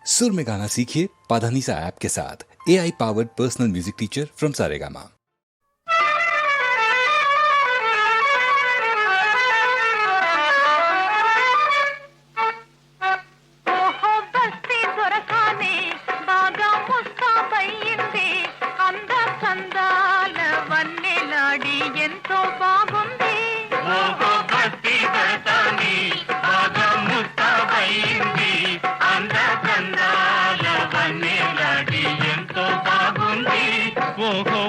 सुर में गाना सीखिए पाधानीसा ऐप के साथ। AI powered personal music teacher from Saregama.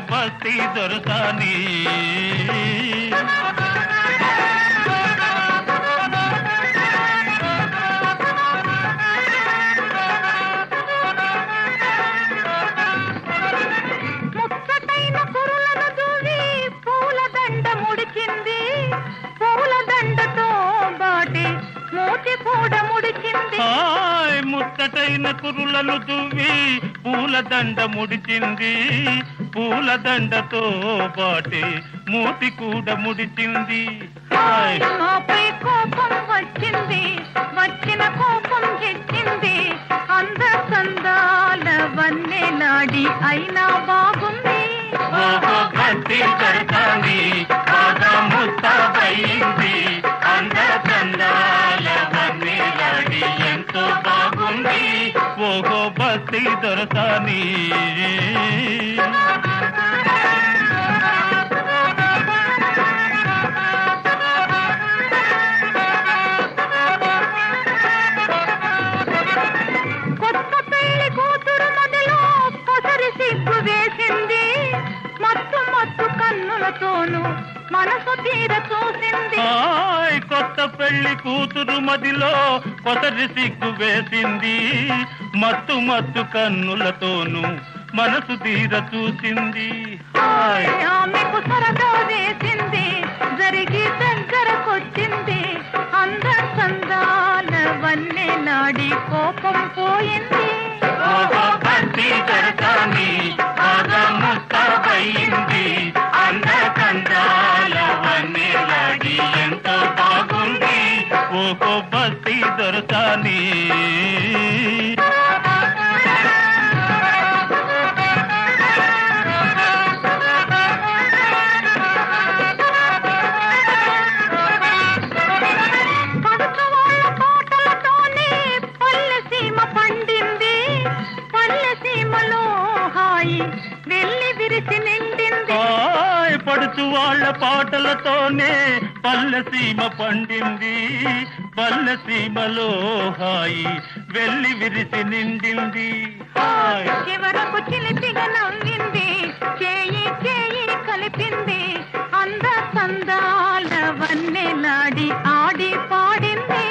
బస్తీ దొరసాని ముచ్చటైన కురులను దూవి పూలదండ ముడిచింది, పూలదండతో బాటి మూతి కూడా ముడిచింది. ముచ్చటైన కురులను దువ్వి పూలదండ ముడిచింది, పూలదండతో పాటి మూతి కూడా ముడిచింది. నాపై కోపం వచ్చింది, వచ్చిన కోపం తెచ్చింది. అంద సందాల వన్నెలాడి అయినా బాగుంది. భక్తి కడతాని బాగా ముస్తాబయింది. అంద సందాల వన్నెలాడి ఎంతో బాగుంది. ఓహో బస్తీ దొరసాని మనసు తీర చూసింది. కొత్త పెళ్లి కూతురు మదిలో కొసరి సిగ్గు వేసింది. మత్తు మత్తు కన్నులతోనూ మనసు తీర చూసింది. ఆమెకు సరదా వేసింది, జరిగి దగ్గరకొచ్చింది. అంద సందాల వన్నెలాడి కోపం పోయింది. భక్తి కడతాని బాగా ముస్తాబయింది. అంద కందాల వన్నెలాడి ఎంతో బాగుంది. ఓహో బస్తీ దొరసాని పడుచు వాళ్ళ పాటలతోనే పల్లెసీమ పండింది. పల్లెసీమలో హాయి వెళ్ళి విరిసి నిండింది. చివరకు చిలిపిగా నవ్వింది, చేయి చేయి కలిపింది. అంద సందాల వన్నెలాడి ఆడి పాడింది.